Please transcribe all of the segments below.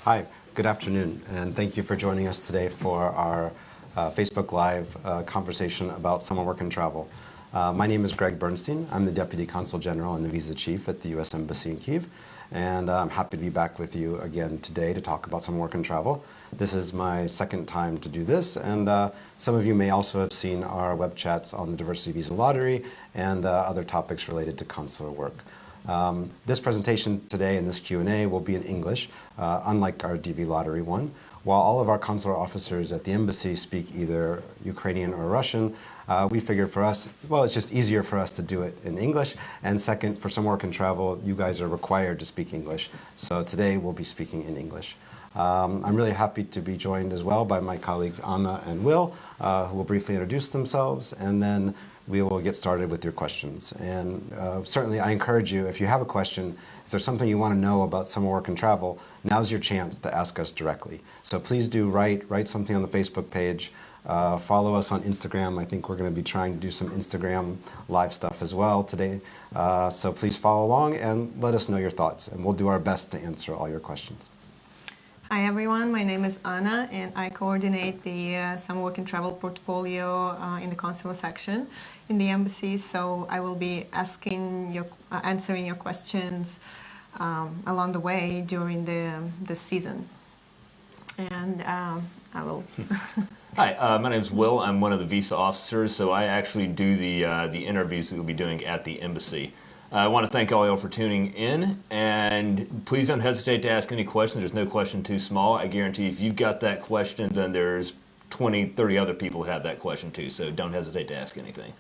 Hi, good afternoon, and thank you for joining us today for our Facebook Live conversation about summer work and travel. My name is Greg Bernstein. I'm the Deputy Consul General and the Visa Chief at the U.S. Embassy in Kiev, and I'm happy to be back with you again today to talk about summer work and travel. This is my second time to do this, and some of you may also have seen our web chats on the Diversity Visa Lottery and other topics related to consular work. This presentation today and this Q&A will be in English, unlike our DV Lottery one. While all of our consular officers at the embassy speak either Ukrainian or Russian, we figured for us, well, it's just easier for us to do it in English. And second, for summer work and travel, you guys are required to speak English. So today we'll be speaking in English. I'm really happy to be joined as well by my colleagues Anna and Will, who will briefly introduce themselves, and then we will get started with your questions. And certainly I encourage you, if you have a question, if there's something you want to know about summer work and travel, now's your chance to ask us directly. So please do write something on the Facebook page. Follow us on Instagram. I think we're going to be trying to do some Instagram live stuff as well today. So please follow along and let us know your thoughts, and we'll do our best to answer all your questions. Hi everyone, my name is Anna and I coordinate the summer work and travel portfolio in the consular section in the embassy. So I will be answering your questions along the way during the season. And I will. Hi, my name is Will. I'm one of the visa officers, so I actually do the interviews that we'll be doing at the embassy. I want to thank all y'all for tuning in, and please don't hesitate to ask any questions. There's no question too small. I guarantee if you've got that question, then there's 20, 30 other people who have that question too, so don't hesitate to ask anything.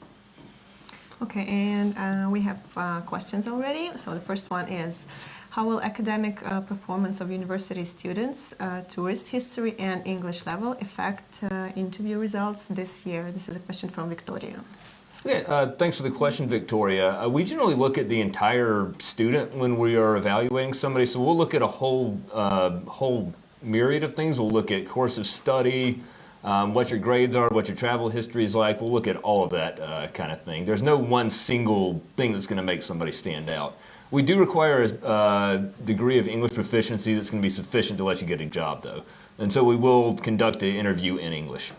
Okay, and we have questions already. So the first one is, how will academic performance of university students, tourist history and English level affect interview results this year? This is a question from Victoria. Yeah, thanks for the question, Victoria. We generally look at the entire student when we are evaluating somebody, so we'll look at a whole myriad of things. We'll look at course of study, what your grades are, what your travel history is like. We'll look at all of that kind of thing. There's no one single thing that's going to make somebody stand out. We do require a degree of English proficiency that's going to be sufficient to let you get a job, though. And so we will conduct an interview in English.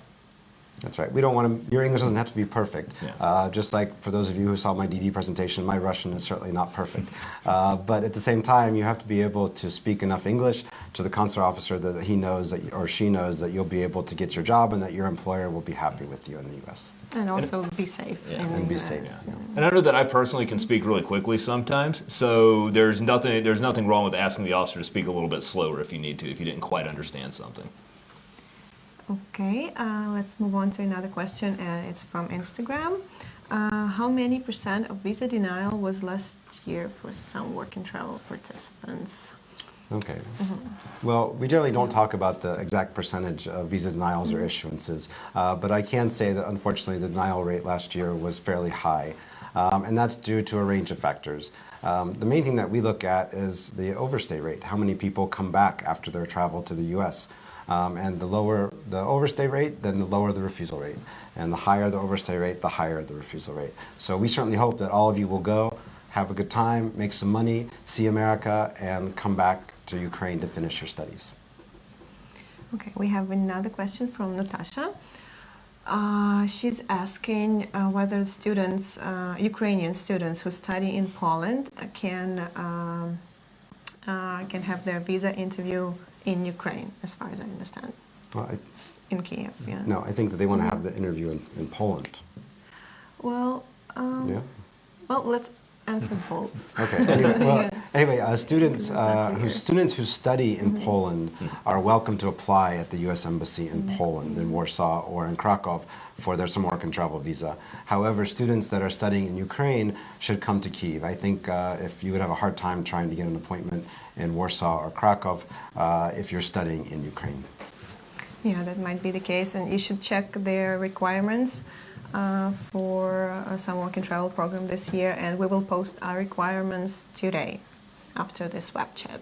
That's right. We don't want to, your English doesn't have to be perfect. Yeah. Just like for those of you who saw my DV presentation, my Russian is certainly not perfect. But at the same time, you have to be able to speak enough English to the consular officer that he knows that, or she knows that you'll be able to get your job and that your employer will be happy with you in the U.S. And also be safe. Yeah. And be safe. Yeah. And I know that I personally can speak really quickly sometimes, so there's nothing wrong with asking the officer to speak a little bit slower if you need to, if you didn't quite understand something. Okay, let's move on to another question, and it's from Instagram. How many % of visa denial was last year for some work and travel participants? Okay. Well, we generally don't talk about the exact percentage of visa denials or issuances, but I can say that unfortunately the denial rate last year was fairly high, and that's due to a range of factors. The main thing that we look at is the overstay rate, how many people come back after their travel to the U.S. And the lower the overstay rate, then the lower the refusal rate. And the higher the overstay rate, the higher the refusal rate. So we certainly hope that all of you will go, have a good time, make some money, see America, and come back to Ukraine to finish your studies. Okay, we have another question from Natasha. She's asking whether students, Ukrainian students who study in Poland can have their visa interview in Ukraine, as far as I understand. Well, in Kiev, yeah. No, I think that they want to have the interview in Poland. Well, Yeah? Well, let's answer both. Okay. Anyway, students who study in Poland are welcome to apply at the U.S. Embassy in Poland, in Warsaw or in Krakow, for their summer work and travel visa. However, students that are studying in Ukraine should come to Kiev. I think if you would have a hard time trying to get an appointment in Warsaw or Krakow if you're studying in Ukraine. Yeah, that might be the case, and you should check their requirements for some work and travel program this year, and we will post our requirements today after this web chat.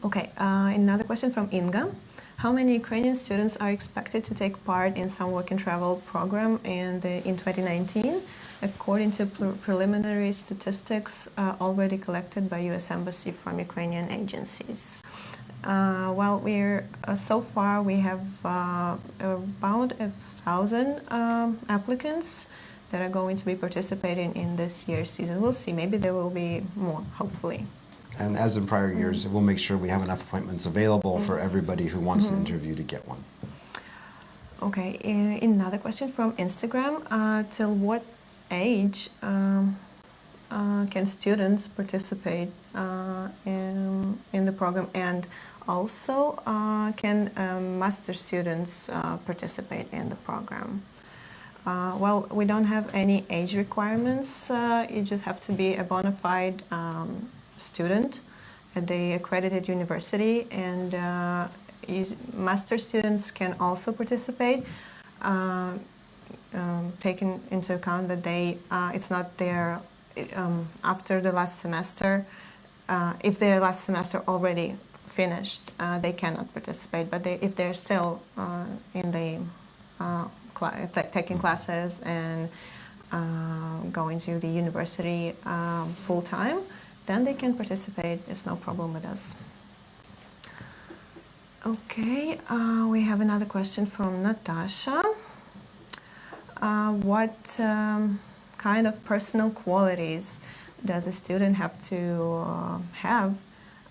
Okay, another question from Inga. How many Ukrainian students are expected to take part in some work and travel program in 2019? according to preliminary statistics already collected by U.S. Embassy from Ukrainian agencies. Well, so far we have about 1,000 applicants that are going to be participating in this year's season. We'll see. Maybe there will be more, hopefully. And as in prior years, we'll make sure we have enough appointments available for everybody who wants an interview to get one. Okay, another question from Instagram. Till what age can students participate in the program, and also can master students participate in the program? Well, we don't have any age requirements. You just have to be a bona fide student at the accredited university, and master students can also participate, taking into account that it's not their after the last semester. If their last semester already finished, they cannot participate. But if they're still in the taking classes and going to the university full time, then they can participate. It's no problem with us. Okay, we have another question from Natasha. What kind of personal qualities does a student have to have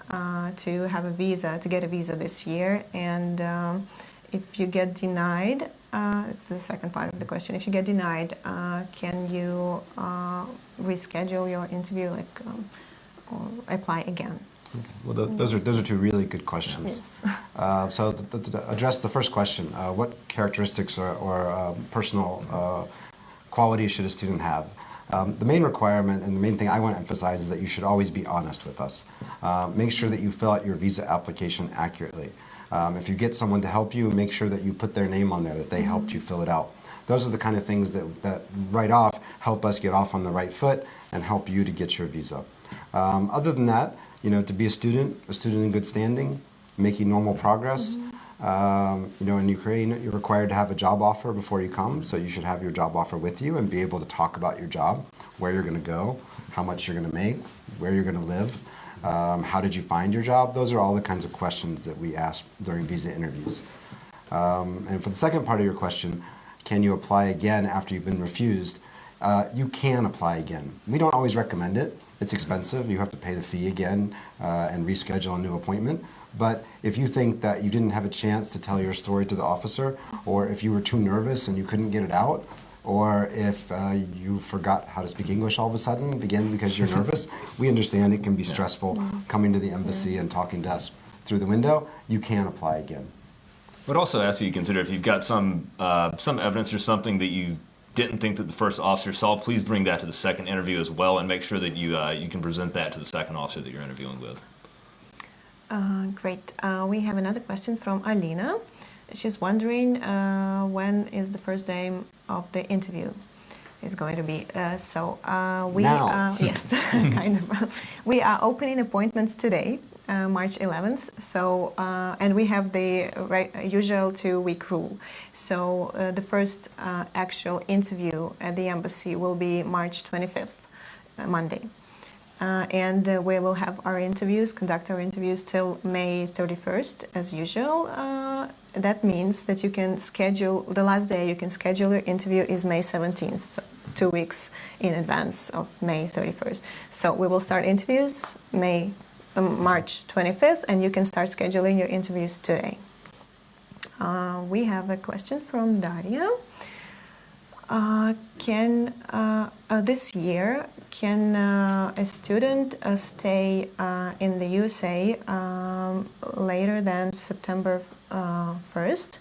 a visa, to get a visa this year? And if you get denied, it's the second part of the question. If you get denied, can you reschedule your interview, or apply again? Okay. Well, those are two really good questions. Yes. So to address the first question, what characteristics or personal qualities should a student have? The main requirement and the main thing I want to emphasize is that you should always be honest with us. Make sure that you fill out your visa application accurately. If you get someone to help you, make sure that you put their name on there, that they helped you fill it out. Those are the kind of things that right off help us get off on the right foot and help you to get your visa. Other than that, to be a student in good standing, making normal progress. In Ukraine, you're required to have a job offer before you come, so you should have your job offer with you and be able to talk about your job, where you're going to go, how much you're going to make, where you're going to live, how did you find your job. Those are all the kinds of questions that we ask during visa interviews. And for the second part of your question, can you apply again after you've been refused? You can apply again. We don't always recommend it. It's expensive. You have to pay the fee again and reschedule a new appointment. But if you think that you didn't have a chance to tell your story to the officer, or if you were too nervous and you couldn't get it out, or if you forgot how to speak English all of a sudden, again, because you're nervous, we understand it can be stressful coming to the embassy and talking to us through the window. You can apply again. I would also ask you to consider if you've got some evidence or something that you didn't think that the first officer saw, please bring that to the second interview as well, and make sure that you can present that to the second officer that you're interviewing with. Great. We have another question from Alina. She's wondering when is the first day of the interview is going to be. Now. Yes, kind of. We are opening appointments today, March 11th. So, and we have the usual 2-week rule. So the first actual interview at the embassy will be March 25th, Monday. And we will have our interviews, conduct our interviews till May 31st, as usual. That means that you can schedule, the last day you can schedule your interview is May 17th, so 2 weeks in advance of May 31st. So we will start interviews March 25th, and you can start scheduling your interviews today. We have a question from Daria. This year, can a student stay in the USA later than September 1st,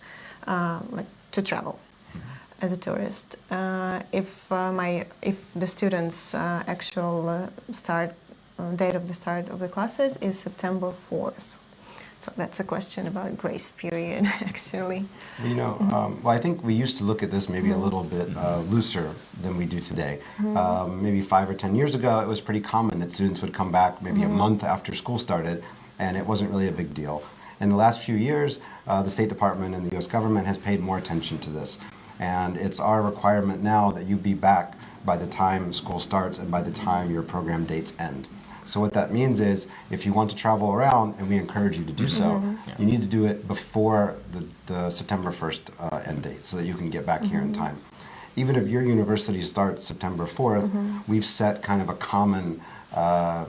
to travel as a tourist? If the student's actual date of the start of the classes is September 4th. So that's a question about grace period, actually. Well, I think we used to look at this maybe a little bit looser than we do today. Maybe 5 or 10 years ago, it was pretty common that students would come back maybe a month after school started, and it wasn't really a big deal. In the last few years, the State Department and the U.S. government has paid more attention to this. And it's our requirement now that you be back by the time school starts and by the time your program dates end. So what that means is, if you want to travel around, and we encourage you to do so, you need to do it before the September 1st end date, so that you can get back here in time. Even if your university starts September 4th, we've set kind of a common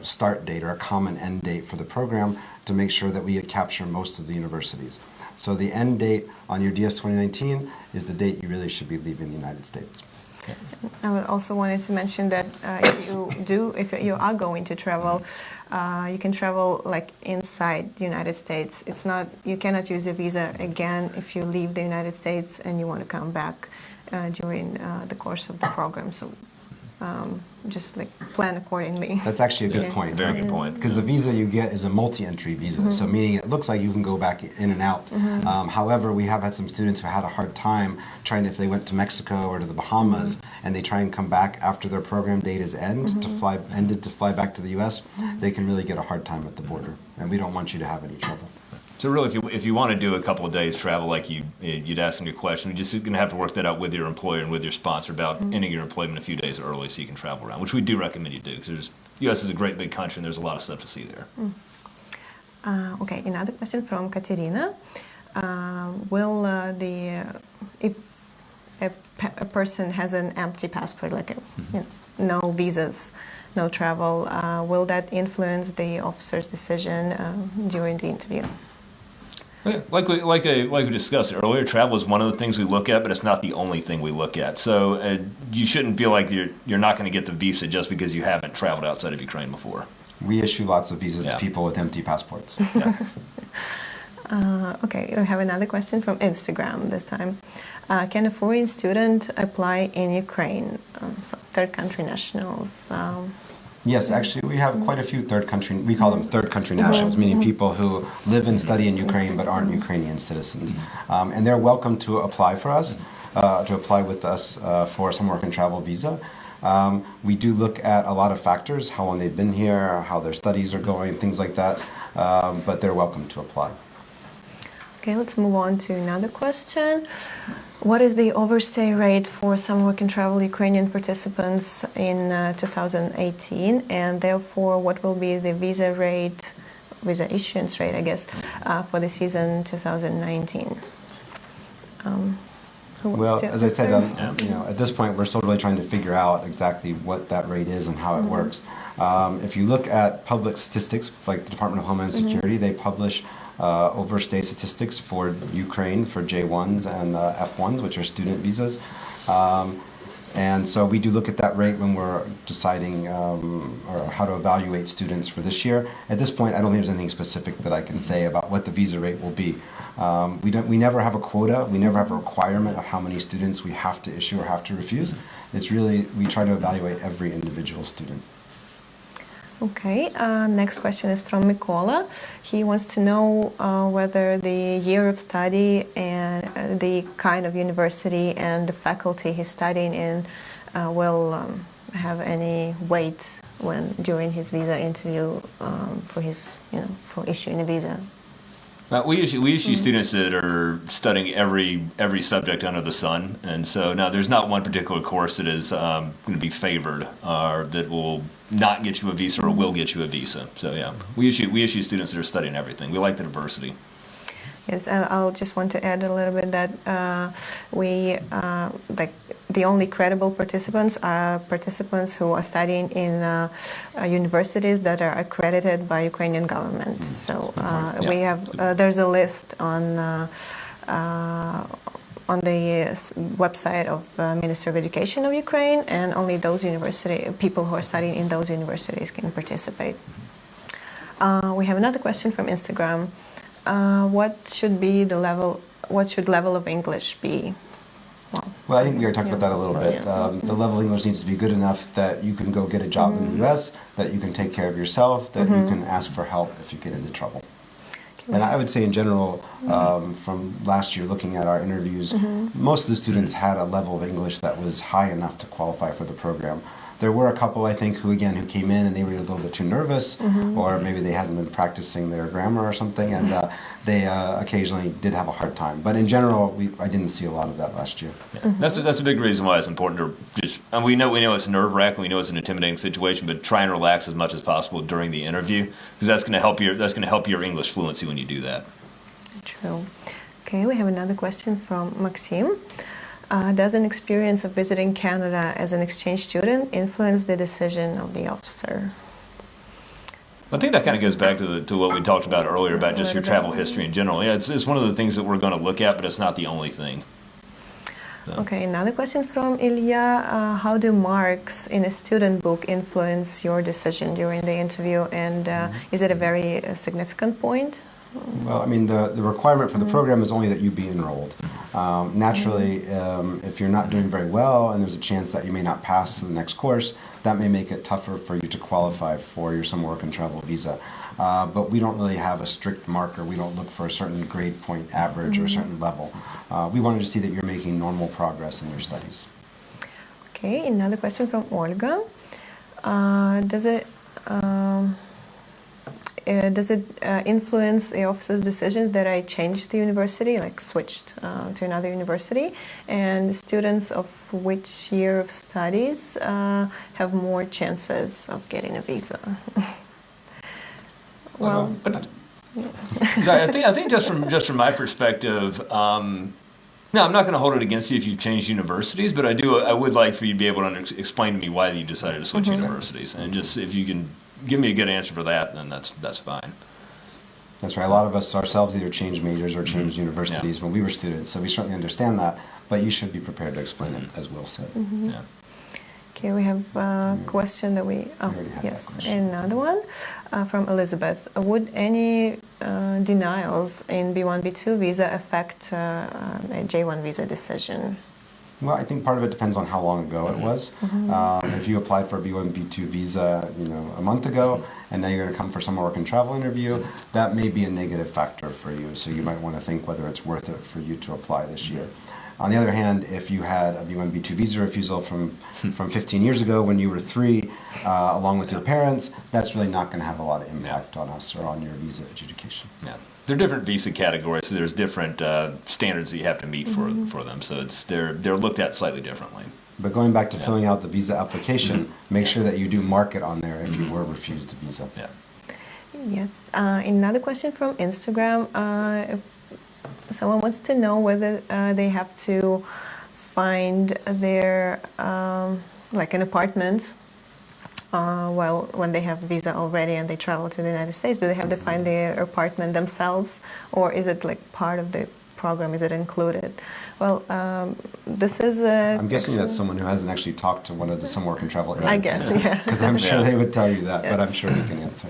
start date or a common end date for the program to make sure that we capture most of the universities. So the end date on your DS 2019 is the date you really should be leaving the United States. I also wanted to mention that if you are going to travel, you can travel like inside the United States. It's not, you cannot use a visa again if you leave the United States and you want to come back during the course of the program. So just like plan accordingly. That's actually a good point. Very good point. Because the visa you get is a multi-entry visa, so meaning it looks like you can go back in and out. However, we have had some students who had a hard time trying, if they went to Mexico or to the Bahamas and they try and come back after their program date is ended to fly back to the U.S., they can really get a hard time at the border, and we don't want you to have any trouble. So really, if you want to do a couple of days travel, like you'd ask in your question, you're just going to have to work that out with your employer and with your sponsor about ending your employment a few days early so you can travel around, which we do recommend you do, because U.S. is a great big country and there's a lot of stuff to see there. Okay, another question from Katerina. If a person has an empty passport, like no visas, no travel, will that influence the officer's decision during the interview? Like we discussed earlier, travel is one of the things we look at, but it's not the only thing we look at. So you shouldn't feel like you're not going to get the visa just because you haven't traveled outside of Ukraine before. We issue lots of visas to people with empty passports. Okay, we have another question from Instagram this time. Can a foreign student apply in Ukraine? So third country nationals. Yes, actually, we have quite a few third country, we call them third country nationals, meaning people who live and study in Ukraine but aren't Ukrainian citizens. And they're welcome to apply for us, to apply with us for some work and travel visa. We do look at a lot of factors, how long they've been here, how their studies are going, things like that, but they're welcome to apply. Okay, let's move on to another question. What is the overstay rate for some work and travel Ukrainian participants in 2018, and therefore what will be the visa issuance rate, I guess, for the season 2019? Well, as I said, at this point, we're still really trying to figure out exactly what that rate is and how it works. If you look at public statistics, like the Department of Homeland Security, they publish overstay statistics for Ukraine for J1s and F1s, which are student visas. And so we do look at that rate when we're deciding or how to evaluate students for this year. At this point, I don't think there's anything specific that I can say about what the visa rate will be. We never have a quota. We never have a requirement of how many students we have to issue or have to refuse. It's really, we try to evaluate every individual student. Okay, next question is from Mikola. He wants to know whether the year of study and the kind of university and the faculty he's studying in will have any weight during his visa interview for issuing a visa. We issue students that are studying every subject under the sun, and so now there's not one particular course that is going to be favored or that will not get you a visa or will get you a visa. So yeah, we issue students that are studying everything. We like the diversity. Yes, I'll just want to add a little bit that the only credible participants are participants who are studying in universities that are accredited by Ukrainian government. So we have there's a list on the website of Ministry of Education of Ukraine, and only those people who are studying in those universities can participate. We have another question from Instagram. What should level of English be? Well, I think we already talked about that a little bit. The level of English needs to be good enough that you can go get a job in the U.S., that you can take care of yourself, that you can ask for help if you get into trouble. And I would say in general, from last year looking at our interviews, most of the students had a level of English that was high enough to qualify for the program. There were a couple, I think, who came in and they were a little bit too nervous, or maybe they hadn't been practicing their grammar or something, and they occasionally did have a hard time. But in general, I didn't see a lot of that last year. Yeah. That's a big reason why it's important to just, and we know it's nerve-wracking, we know it's an intimidating situation, but try and relax as much as possible during the interview, because that's going to help your English fluency when you do that. True. Okay, we have another question from Maxim. Does an experience of visiting Canada as an exchange student influence the decision of the officer? I think that kind of goes back to what we talked about earlier about just your travel history in general. Yeah, it's one of the things that we're going to look at, but it's not the only thing. So. Okay, another question from Ilya. How do marks in a student book influence your decision during the interview, and is it a very significant point? Well, I mean, the requirement for the program is only that you be enrolled. Naturally, if you're not doing very well and there's a chance that you may not pass to the next course, that may make it tougher for you to qualify for your summer work and travel visa. But we don't really have a strict marker. We don't look for a certain grade point average or a certain level. We wanted to see that you're making normal progress in your studies. Okay, another question from Olga. Does it influence the officer's decision that I changed the university, like switched to another university? And students of which year of studies have more chances of getting a visa? Well, I think just from my perspective, no, I'm not going to hold it against you if you've changed universities, but I would like for you to be able to explain to me why you decided to switch universities, and just if you can give me a good answer for that, then that's fine. That's right. A lot of us ourselves either changed majors or changed universities when we were students, so we certainly understand that, but you should be prepared to explain it, as Will said. Yeah. Okay, we have a question that another one from Elizabeth. Would any denials in B1, B2 visa affect a J1 visa decision? Well, I think part of it depends on how long ago it was. If you applied for a B1, B2 visa, a month ago, and now you're going to come for summer work and travel interview, that may be a negative factor for you. So you might want to think whether it's worth it for you to apply this year. On the other hand, if you had a B1, B2 visa refusal from 15 years ago when you were 3, along with your parents, that's really not going to have a lot of impact on us or on your visa adjudication. Yeah. They're different visa categories, so there's different standards that you have to meet for them. So they're looked at slightly differently. But going back to filling out the visa application, make sure that you do mark it on there if you were refused a visa. Yeah. Yes. Another question from Instagram. Someone wants to know whether they have to find their like an apartment when they have a visa already and they travel to the United States. Do they have to find their apartment themselves, or is it like part of the program? Is it included? Well, this is I'm guessing that's someone who hasn't actually talked to one of the summer work and travel agencies. I guess, yeah. Because I'm sure they would tell you that, but I'm sure you can answer.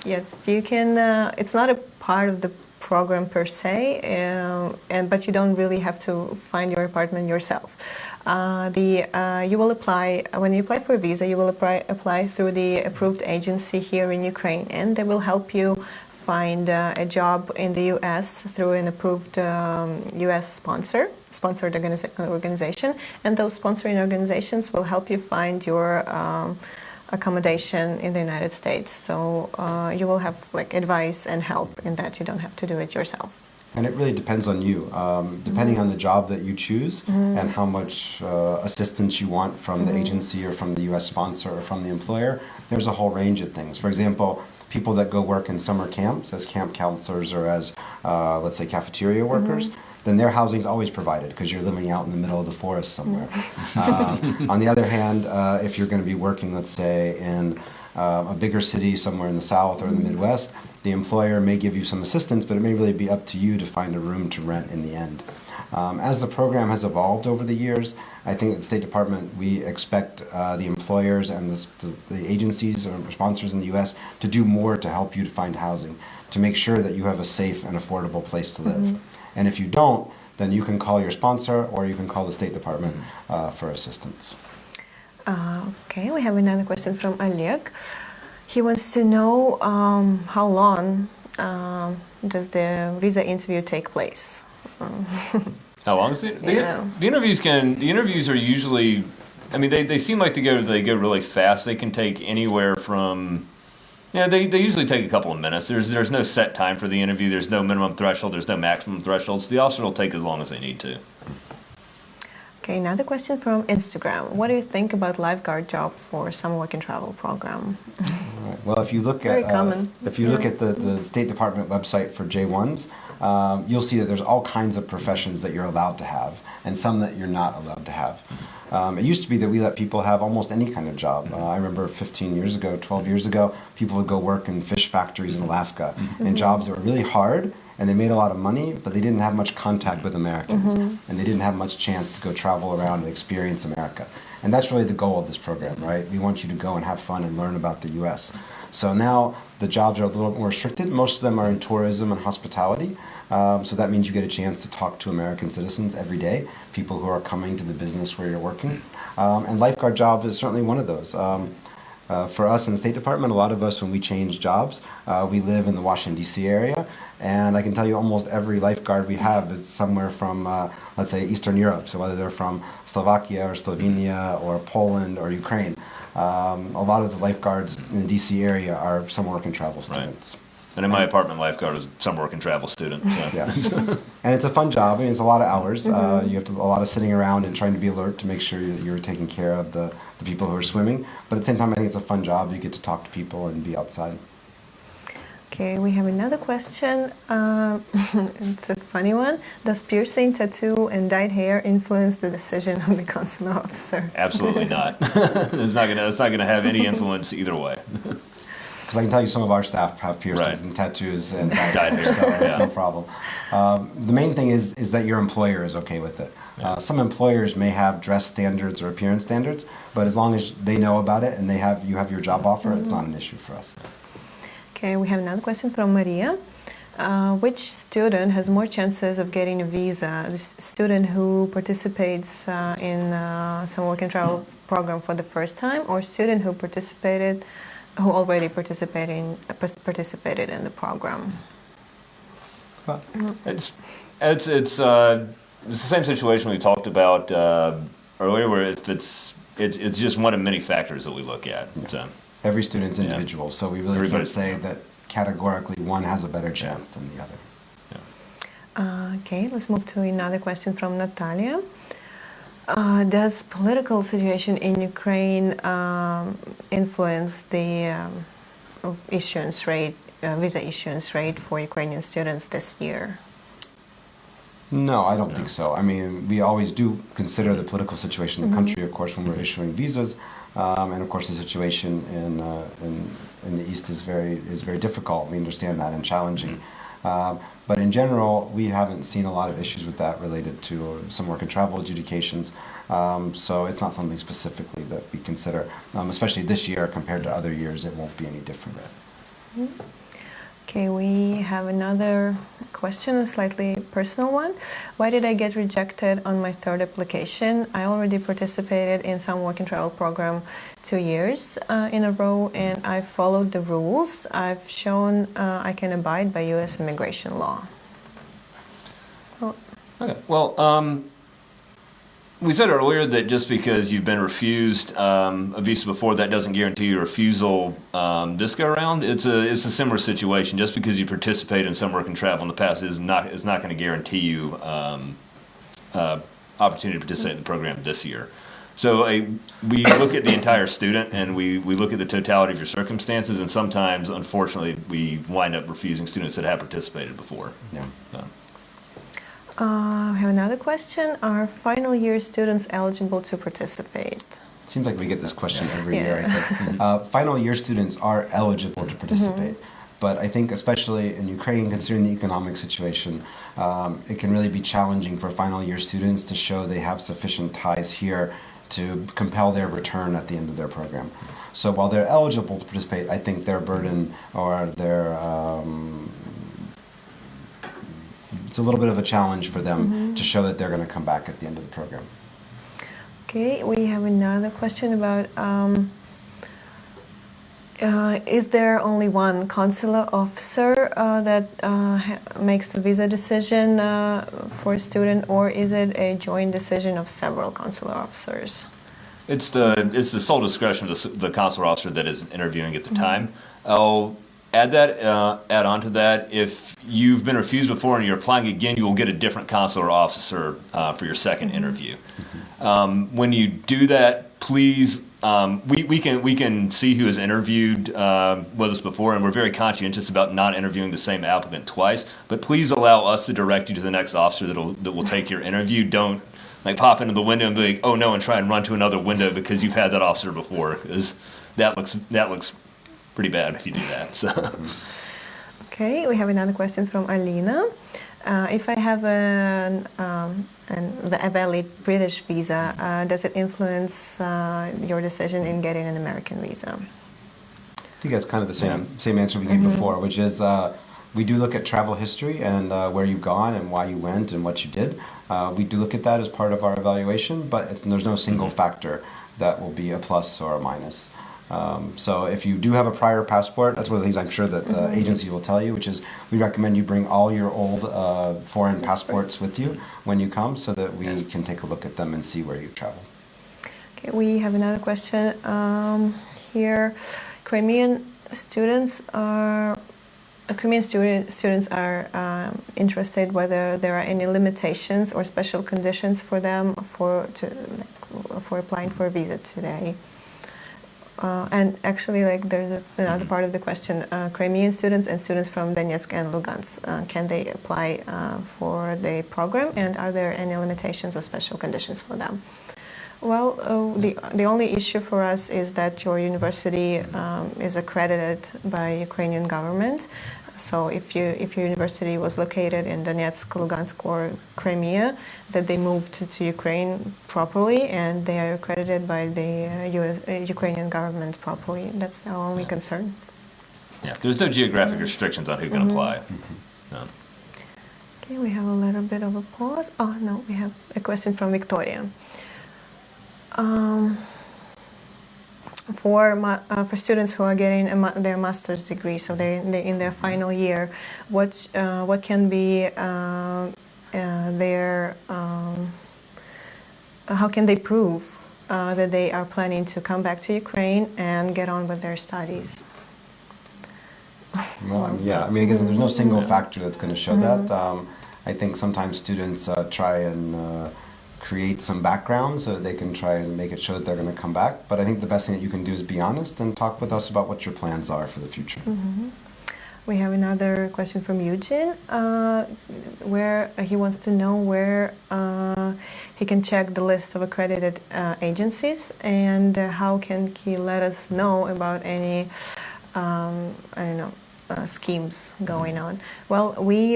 Yes, you can. It's not a part of the program per se, but you don't really have to find your apartment yourself. You will apply when you apply for a visa. You will apply through the approved agency here in Ukraine, and they will help you find a job in the U.S. through an approved U.S. sponsored organization, and those sponsoring organizations will help you find your accommodation in the United States. So you will have like advice and help in that. You don't have to do it yourself. And it really depends on you, depending on the job that you choose and how much assistance you want from the agency or from the U.S. sponsor or from the employer. There's a whole range of things. For example, people that go work in summer camps as camp counselors or as, let's say, cafeteria workers, then their housing is always provided because you're living out in the middle of the forest somewhere. On the other hand, if you're going to be working, let's say, in a bigger city somewhere in the South or in the Midwest, the employer may give you some assistance, but it may really be up to you to find a room to rent in the end. As the program has evolved over the years, I think at the State Department we expect the employers and the agencies or sponsors in the U.S. to do more to help you to find housing, to make sure that you have a safe and affordable place to live. And if you don't, then you can call your sponsor or you can call the State Department for assistance. Okay, we have another question from Oleg. He wants to know how long does the visa interview take place? How long is it? The interviews are usually I mean, they seem like they go really fast. They can take anywhere from, they usually take a couple of minutes. There's no set time for the interview. There's no minimum threshold. There's no maximum thresholds. The officer will take as long as they need to. Okay, another question from Instagram. What do you think about lifeguard job for summer work and travel program? Right. Well, if you look Very at common. if you look at the State Department website for J1s, you'll see that there's all kinds of professions that you're allowed to have, and some that you're not allowed to have. It used to be that we let people have almost any kind of job. I remember 15 years ago, 12 years ago, people would go work in fish factories in Alaska, and jobs that were really hard, and they made a lot of money, but they didn't have much contact with Americans, and they didn't have much chance to go travel around and experience America. And that's really the goal of this program, right? We want you to go and have fun and learn about the U.S. So now the jobs are a little more restricted. Most of them are in tourism and hospitality. So that means you get a chance to talk to American citizens every day, people who are coming to the business where you're working. And lifeguard jobs is certainly one of those. For us in the State Department, a lot of us, when we change jobs, we live in the Washington, D.C. area. And I can tell you almost every lifeguard we have is somewhere from, let's say, Eastern Europe. So whether they're from Slovakia or Slovenia or Poland or Ukraine, a lot of the lifeguards in the D.C. area are summer work and travel students. Right. And in my apartment, lifeguard was summer work and travel student. So. Yeah. And it's a fun job. I mean, it's a lot of hours. You have a lot of sitting around and trying to be alert to make sure you're taking care of the people who are swimming. But at the same time, I think it's a fun job. You get to talk to people and be outside. Okay, we have another question. It's a funny one. Does piercing, tattoo, and dyed hair influence the decision of the consular officer? Absolutely not. It's not gonna have any influence either way. Because I can tell you some of our staff have piercings and tattoos and dyed hair, so it's no problem. The main thing is that your employer is okay with it. Some employers may have dress standards or appearance standards, but as long as they know about it and you have your job offer, it's not an issue for us. Okay, we have another question from Maria. Which student has more chances of getting a visa? The student who participates in some work and travel program for the first time, or student who already participated in the program? It's the same situation we talked about earlier, where if it's just one of many factors that we look at. So. Every student's individual, so we really can't say that categorically one has a better chance than the other. Okay, let's move to another question from Natalia. Does political situation in Ukraine influence the visa issuance rate for Ukrainian students this year? No, I don't think so. I mean, we always do consider the political situation in the country, of course, when we're issuing visas. And of course, the situation in the East is very difficult. We understand that and challenging. But in general, we haven't seen a lot of issues with that related to some work and travel adjudications. So it's not something specifically that we consider, especially this year compared to other years. It won't be any different. Okay, we have another question, a slightly personal one. Why did I get rejected on my third application? I already participated in some work and travel program 2 years in a row, and I followed the rules. I've shown I can abide by U.S. immigration law. Okay. Well, we said earlier that just because you've been refused a visa before, that doesn't guarantee your refusal this go around. It's a similar situation. Just because you participate in some work and travel in the past is not going to guarantee you opportunity to participate in the program this year. So we look at the entire student, and we look at the totality of your circumstances, and sometimes, unfortunately, we wind up refusing students that have participated before. Yeah. I have another question. Are final year students eligible to participate? Seems like we get this question every year. I think. Final year students are eligible to participate. But I think especially in Ukraine, considering the economic situation, it can really be challenging for final year students to show they have sufficient ties here to compel their return at the end of their program. So while they're eligible to participate, I think their burden or their it's a little bit of a challenge for them to show that they're going to come back at the end of the program. Okay, we have another question about is there only one consular officer that makes the visa decision for a student, or is it a joint decision of several consular officers? It's the sole discretion of the consular officer that is interviewing at the time. I'll add on to that. If you've been refused before and you're applying again, you will get a different consular officer for your second interview. When you do that, please, we can see who has interviewed with us before, and we're very conscientious about not interviewing the same applicant twice. But please allow us to direct you to the next officer that will take your interview. Don't like pop into the window and be like, oh no, and try and run to another window because you've had that officer before, because that looks pretty bad if you do that. So. Okay, we have another question from Alina. If I have a valid British visa, does it influence your decision in getting an American visa? I think that's kind of the same answer we gave before, which is we do look at travel history and where you've gone and why you went and what you did. We do look at that as part of our evaluation, but there's no single factor that will be a plus or a minus. So if you do have a prior passport, that's one of the things I'm sure that agencies will tell you, which is we recommend you bring all your old foreign passports with you when you come so that we can take a look at them and see where you've traveled. Okay, we have another question here. Crimean students are interested whether there are any limitations or special conditions for them for applying for a visa today. And actually, like, there's another part of the question. Crimean students and students from Donetsk and Lugansk, can they apply for the program, and are there any limitations or special conditions for them? Well, the only issue for us is that your university is accredited by Ukrainian government. So if your university was located in Donetsk, Lugansk, or Crimea, that they moved to Ukraine properly and they are accredited by the Ukrainian government properly. That's our only concern. Yeah, there's no geographic restrictions on who can apply. No. Okay, we have a little bit of a pause. Oh no, we have a question from Victoria. For students who are getting their master's degree, so they're in their final year, what can be how can they prove that they are planning to come back to Ukraine and get on with their studies? Well, yeah, I mean, I guess there's no single factor that's going to show that. I think sometimes students try and create some background so that they can try and make it show that they're going to come back. But I think the best thing that you can do is be honest and talk with us about what your plans are for the future. We have another question from Eugene, where he wants to know where he can check the list of accredited agencies, and how can he let us know about any, schemes going on. Well, we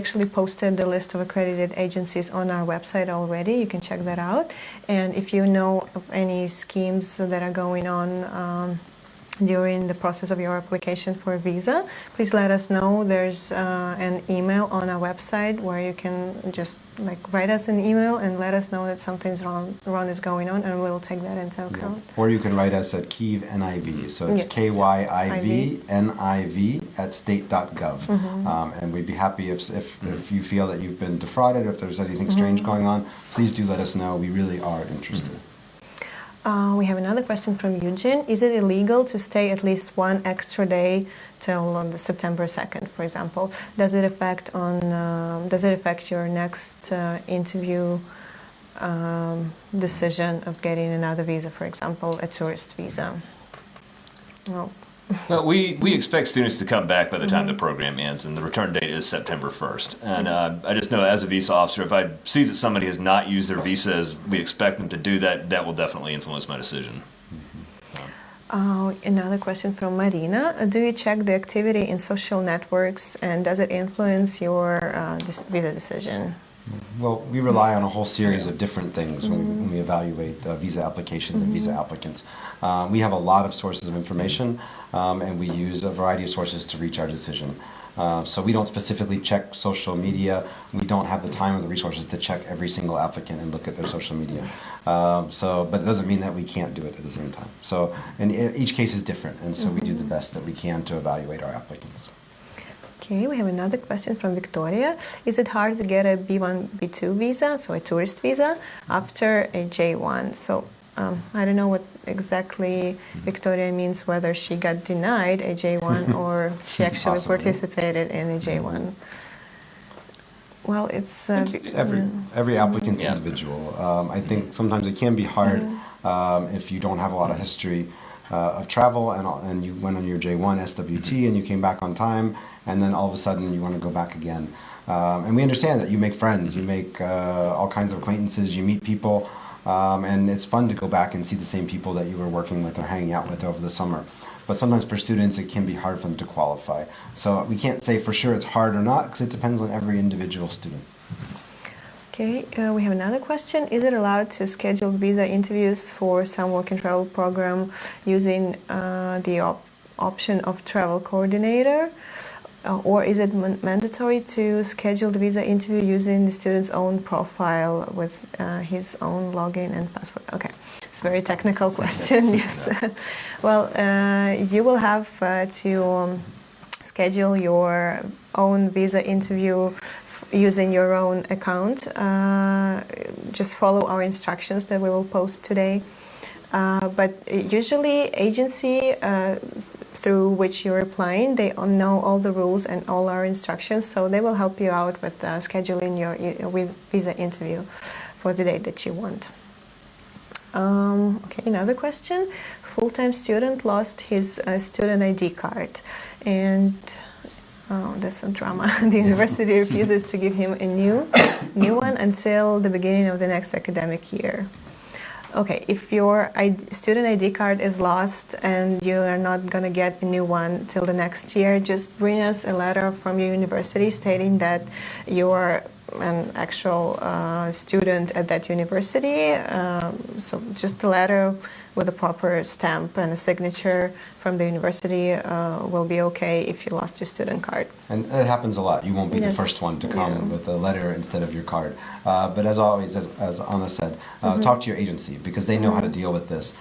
actually posted the list of accredited agencies on our website already. You can check that out. And if you know of any schemes that are going on during the process of your application for a visa, please let us know. There's an email on our website where you can just write us an email and let us know that something's wrong is going on, and we'll take that into account. Yeah. Or you can write us at Kyiv NIV, so it's KYIV NIV at state.gov. And we'd be happy if you feel that you've been defrauded, or if there's anything strange going on, please do let us know. We really are interested. We have another question from Eugene. Is it illegal to stay at least one extra day till on the September 2nd, for example? Does it affect your next interview decision of getting another visa, for example, a tourist visa? Well, we expect students to come back by the time the program ends, and the return date is September 1st. And I just know, as a visa officer, if I see that somebody has not used their visa as we expect them to do, that will definitely influence my decision. Another question from Marina. Do you check the activity in social networks, and does it influence your visa decision? Well, we rely on a whole series of different things when we evaluate visa applications and visa applicants. We have a lot of sources of information, and we use a variety of sources to reach our decision. So we don't specifically check social media. We don't have the time or the resources to check every single applicant and look at their social media. But it doesn't mean that we can't do it at the same time. So, and each case is different, and so we do the best that we can to evaluate our applicants. Okay, we have another question from Victoria. Is it hard to get a B1, B2 visa, so a tourist visa, after a J1? So I don't know what exactly Victoria means, whether she got denied a J1 or she actually Possibly. participated in a J1. Well, it's Every applicant's Yeah. individual. I think sometimes it can be hard if you don't have a lot of history of travel and you went on your J1 SWT and you came back on time, and then all of a sudden you want to go back again. And we understand that you make friends, you make all kinds of acquaintances, you meet people, and it's fun to go back and see the same people that you were working with or hanging out with over the summer. But sometimes for students, it can be hard for them to qualify. So we can't say for sure it's hard or not, because it depends on every individual student. Okay, we have another question. Is it allowed to schedule visa interviews for some work and travel program using the option of travel coordinator? Or is it mandatory to schedule the visa interview using the student's own profile with his own login and password? Okay, it's a very technical question, yes. Well, you will have to schedule your own visa interview using your own account. Just follow our instructions that we will post today. But usually agency through which you're applying, they know all the rules and all our instructions, so they will help you out with scheduling your visa interview for the date that you want. Okay, another question. Full-time student lost his student ID card, and there's some drama. The university refuses to give him a new one until the beginning of the next academic year. Okay, if your student ID card is lost and you are not going to get a new one till the next year, just bring us a letter from your university stating that you are an actual student at that university. So just a letter with a proper stamp and a signature from the university will be okay if you lost your student card. And it happens a lot. You won't be the Yes. first one to come Yeah. with a letter instead of your card. But as always, as Anna said, talk to your agency because they know how to deal with this.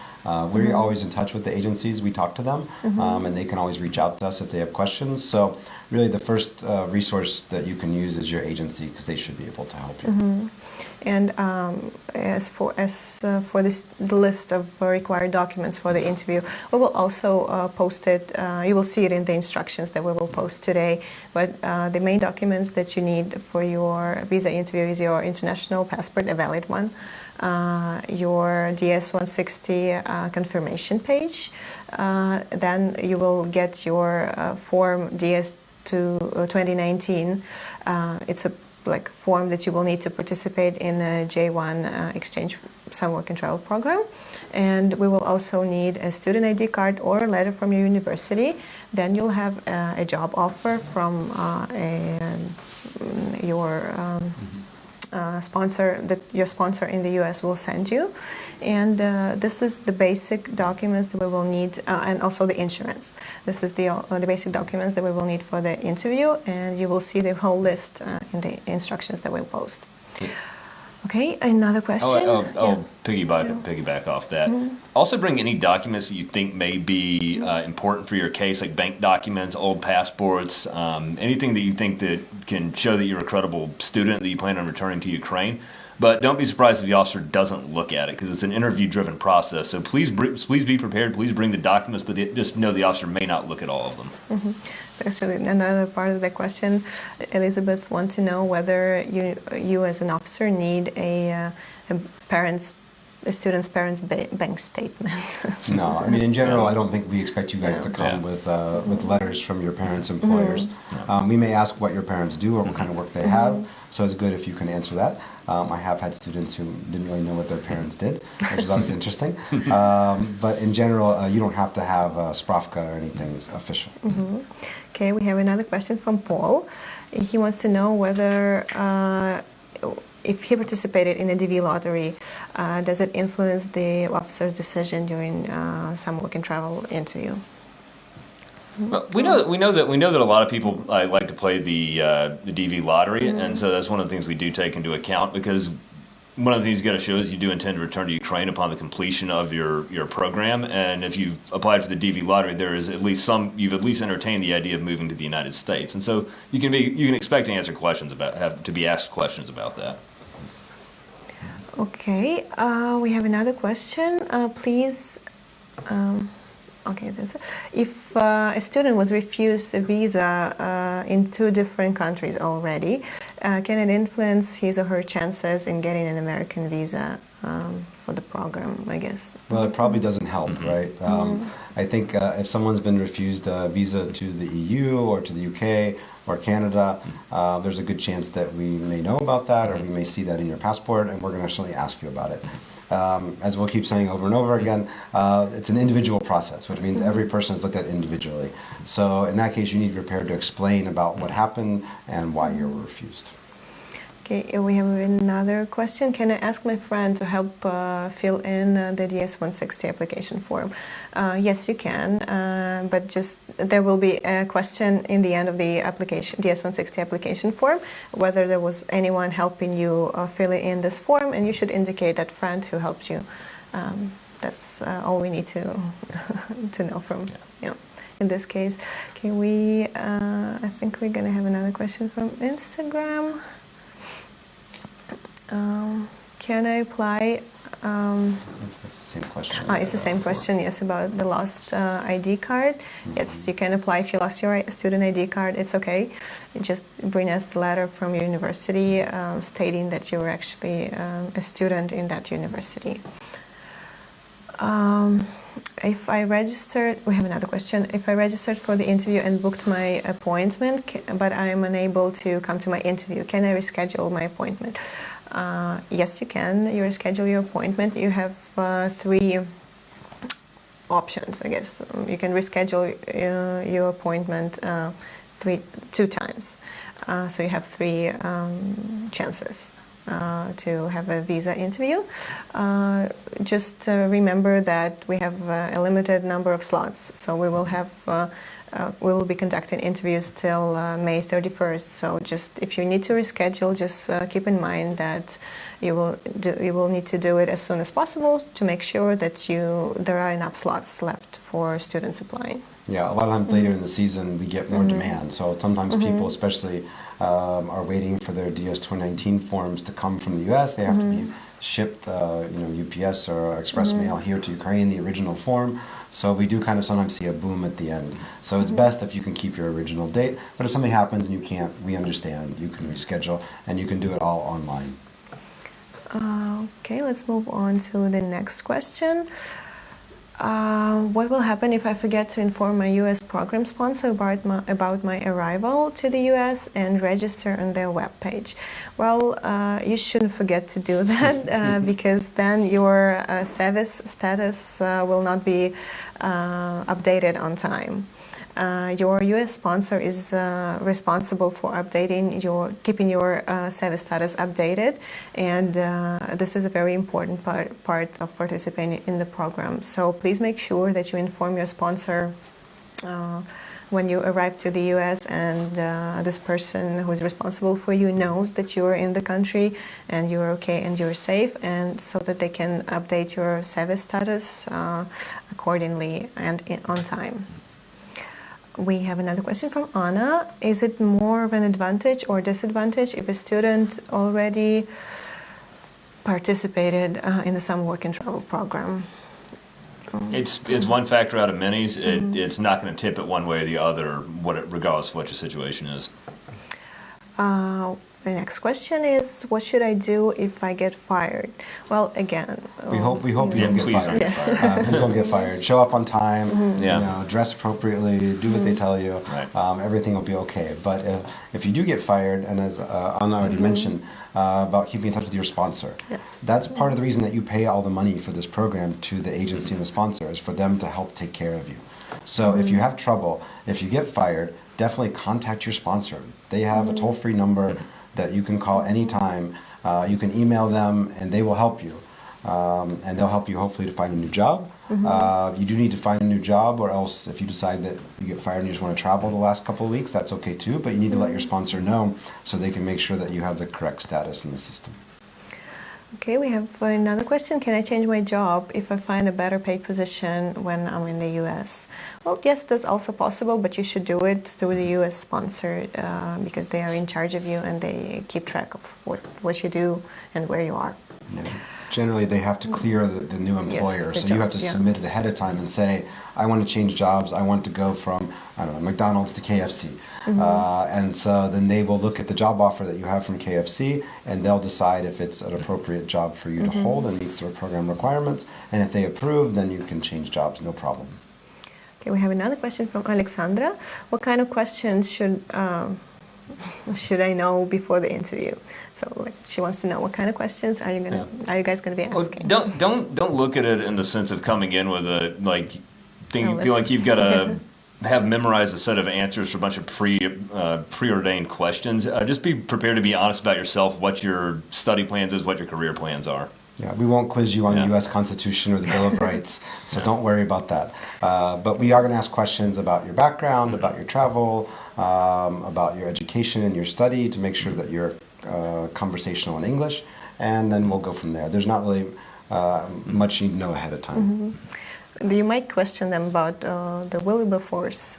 We're always in touch with the agencies. We talk to them, and they can always reach out to us if they have questions. So really the first resource that you can use is your agency because they should be able to help you. And as for the list of required documents for the interview, we will also post it. You will see it in the instructions that we will post today. But the main documents that you need for your visa interview is your international passport, a valid one, your DS-160 confirmation page. Then you will get your form DS-2019. It's a form that you will need to participate in the J1 exchange some work and travel program. And we will also need a student ID card or a letter from your university. Then you'll have a job offer from your sponsor that your sponsor in the US will send you. And this is the basic documents that we will need, and also the insurance. This is the basic documents that we will need for the interview, and you will see the whole list in the instructions that we'll post. Okay, another question. I'll piggyback off that. Also bring any documents that you think may be important for your case, like bank documents, old passports, anything that you think that can show that you're a credible student that you plan on returning to Ukraine. But don't be surprised if the officer doesn't look at it because it's an interview-driven process. So please be prepared. Please bring the documents, but just know the officer may not look at all of them. Actually, another part of the question, Elizabeth wants to know whether you as an officer need a student's parents' bank statement. No, I mean in general, I don't think we expect you guys to come with letters from your parents' employers. We may ask what your parents do or what kind of work they have, so it's good if you can answer that. I have had students who didn't really know what their parents did, which is always interesting. But in general, you don't have to have a spravka or anything official. Okay, we have another question from Paul. He wants to know whether if he participated in a DV lottery, does it influence the officer's decision during some work and travel interview? Well, we know that a lot of people like to play the DV lottery, and so that's one of the things we do take into account because one of the things you got to show is you do intend to return to Ukraine upon the completion of your program, and if you've applied for the DV lottery, there is at least you've at least entertained the idea of moving to the United States, and so you can expect to answer questions to be asked questions about that. Okay, we have another question. Please, okay, if a student was refused a visa in 2 different countries already, can it influence his or her chances in getting an American visa for the program, I guess? Well, it probably doesn't help, right? I think if someone's been refused a visa to the EU or to the UK or Canada, there's a good chance that we may know about that, or we may see that in your passport, and we're going to certainly ask you about it. As we'll keep saying over and over again, it's an individual process, which means every person is looked at individually. So in that case, you need to be prepared to explain about what happened and why you were refused. Okay, we have another question. Can I ask my friend to help fill in the DS-160 application form? Yes, you can, but just there will be a question in the end of the application, DS-160 application form, whether there was anyone helping you fill in this form, and you should indicate that friend who helped you. That's all we need to to know from. Yeah. In this case, okay, I think we're gonna have another question from Instagram. Can I apply? That's the same question. It's the same question, yes, about the lost ID card. Yes, you can apply if you lost your student ID card. It's okay. You just bring us the letter from your university stating that you were actually a student in that university. If I registered, we have another question. If I registered for the interview and booked my appointment, but I am unable to come to my interview, can I reschedule my appointment? Yes, you can. You reschedule your appointment. You have 3 options, I guess. You can reschedule your appointment 2 times. So you have 3 chances to have a visa interview. Just remember that we have a limited number of slots. So we will be conducting interviews till May 31st. So just if you need to reschedule, just keep in mind that you will need to do it as soon as possible to make sure that there are enough slots left for students applying. Yeah, a lot of times later in the season we get more demand. So sometimes people, especially, are waiting for their DS-2019 forms to come from the U.S. They have to be shipped, UPS or express mail here to Ukraine, the original form. So we do kind of sometimes see a boom at the end. So it's best if you can keep your original date. But if something happens and you can't, we understand. You can reschedule, and you can do it all online. Okay, let's move on to the next question. What will happen if I forget to inform my U.S. program sponsor about my arrival to the U.S. and register on their webpage? Well, you shouldn't forget to do that because then your service status will not be updated on time. Your U.S. sponsor is responsible for keeping your service status updated, and this is a very important part of participating in the program. So please make sure that you inform your sponsor when you arrive to the U.S. and this person who is responsible for you knows that you are in the country and you're okay and you're safe, and so that they can update your service status accordingly and on time. We have another question from Anna. Is it more of an advantage or disadvantage if a student already participated in the summer work and travel program? It's one factor out of many. It's not going to tip it one way or the other, regardless of what your situation is. The next question is, what should I do if I get fired? Well, again, we hope you don't get fired. Yes. Please don't get fired. Show up on time. Dress appropriately. Do what they tell you. Right. Everything will be okay. But if you do get fired, and as Anna already mentioned about keeping in touch with your sponsor, that's part of the reason that you pay all the money for this program to the agency and the sponsor, is for them to help take care of you. So if you have trouble, if you get fired, definitely contact your sponsor. They have a toll-free number that you can call anytime. You can email them and they will help you. And they'll help you hopefully to find a new job. You do need to find a new job, or else if you decide that you get fired and you just want to travel the last couple of weeks, that's okay too, but you need to let your sponsor know so they can make sure that you have the correct status in the system. Okay, we have another question. Can I change my job if I find a better paid position when I'm in the U.S.? Well, yes, that's also possible, but you should do it through the U.S. sponsor because they are in charge of you and they keep track of what you do and where you are. Yeah. Generally, they have to clear the new employer, the so you job, have to submit it ahead of time and say, I want to change jobs, I want to go from, I don't know, McDonald's to KFC. And so then they will look at the job offer that you have from KFC, and they'll decide if it's an appropriate job for you to hold and meets the program requirements, and if they approve, then you can change jobs, no problem. Okay, we have another question from Alexandra. What kind of questions should I know before the interview? So like, she wants to know what kind of questions are you guys gonna be asking? Well, don't look at it in the sense of coming in with a feel like you've got to have memorized a set of answers for a bunch of preordained questions. Just be prepared to be honest about yourself, what your study plans is, what your career plans are. Yeah, we won't quiz you on the U.S. Constitution or the Bill of Rights, so don't worry about that. But we are going to ask questions about your background, about your travel, about your education and your study to make sure that you're conversational in English, and then we'll go from there. There's not really much you know ahead of time. You might question them about the William Wilberforce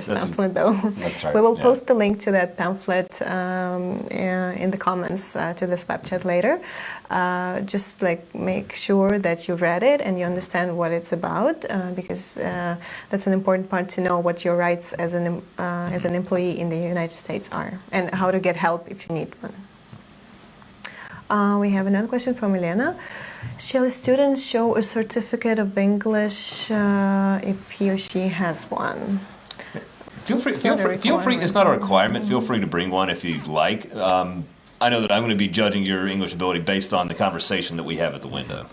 pamphlet, though. That's right. We will post the link to that pamphlet in the comments to this web chat later. Just like make sure that you've read it and you understand what it's about, because that's an important part to know what your rights as an employee in the United States are, and how to get help if you need one. We have another question from Elena. Shall a student show a certificate of English if he or she has one? Feel free. It's not a requirement. Feel free to bring one if you'd like. I know that I'm going to be judging your English ability based on the conversation that we have at the window.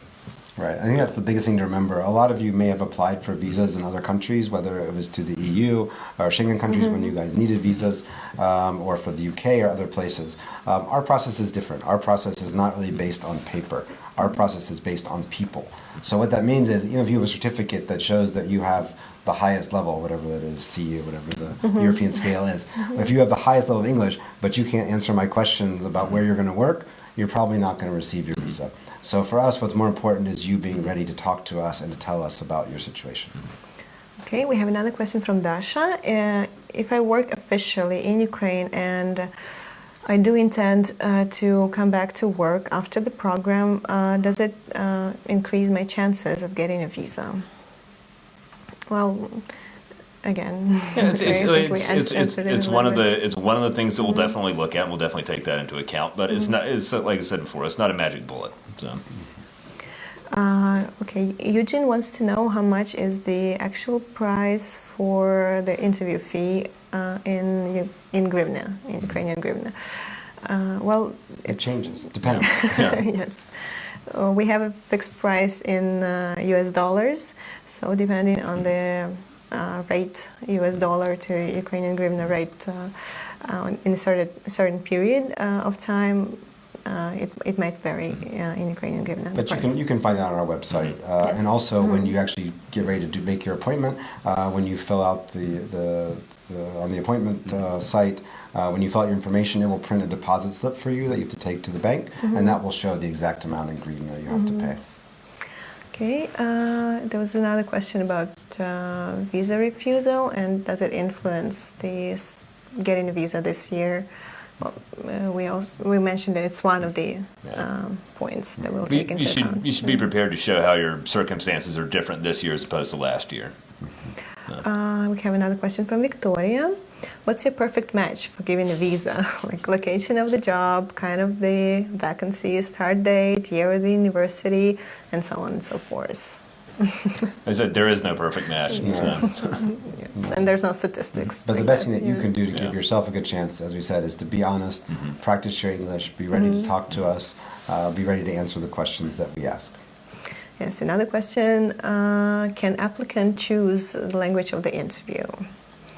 Right. I think that's the biggest thing to remember. A lot of you may have applied for visas in other countries, whether it was to the EU or Schengen countries when you guys needed visas, or for the UK or other places. Our process is different. Our process is not really based on paper. Our process is based on people. So what that means is, even if you have a certificate that shows that you have the highest level, whatever that is, C, or whatever the European scale is, if you have the highest level of English, but you can't answer my questions about where you're going to work, you're probably not going to receive your visa. So for us, what's more important is you being ready to talk to us and to tell us about your situation. Okay, we have another question from Dasha. If I work officially in Ukraine and I do intend to come back to work after the program, does it increase my chances of getting a visa? Well, again, it's one of the things that we'll definitely look at, and we'll definitely take that into account. But it's not. It's like I said before. It's not a magic bullet. So. Okay, Eugene wants to know how much is the actual price for the interview fee in hryvnia, in Ukrainian hryvnia. Well, it changes. Depends. Yes. We have a fixed price in US dollars, so depending on the rate, US dollar to Ukrainian hryvnia rate, in a certain period of time, it might vary in Ukrainian hryvnia. But you can find that on our website, Yes. and also when you actually get ready to make your appointment, when you fill out on the appointment site, when you fill out your information, it will print a deposit slip for you that you have to take to the bank, and that will show the exact amount in hryvnia you have to pay. Okay, there was another question about visa refusal, and does it influence getting a visa this year? Well, we mentioned that it's one of the points that we'll take into account. You should be prepared to show how your circumstances are different this year as opposed to last year. We have another question from Victoria. What's your perfect match for giving a visa? Like location of the job, kind of the vacancy, start date, year of the university, and so on and so forth. I said there is no perfect match. Yes, and there's no statistics. But the best thing that you can do to give yourself a good chance, as we said, is to be honest, practice your English, be ready to talk to us, be ready to answer the questions that we ask. Yes, another question, can applicant choose the language of the interview?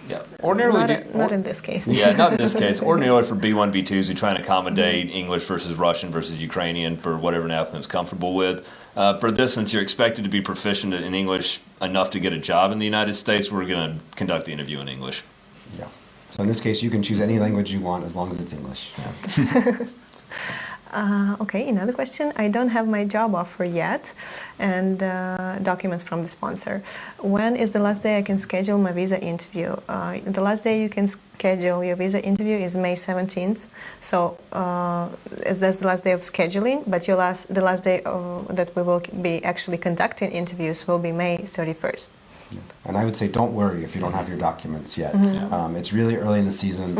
Yeah, ordinarily not in this case. Yeah, not in this case. Ordinarily for B1, B2s, we try and accommodate English versus Russian versus Ukrainian for whatever an applicant's comfortable with. For this, since you're expected to be proficient in English enough to get a job in the United States, we're going to conduct the interview in English. Yeah. So in this case, you can choose any language you want as long as it's English. Yeah. Okay, another question. I don't have my job offer yet and documents from the sponsor. When is the last day I can schedule my visa interview? The last day you can schedule your visa interview is May 17th. So that's the last day of scheduling, but the last day that we will be actually conducting interviews will be May 31st. And I would say don't worry if you don't have your documents yet. It's really early in the season.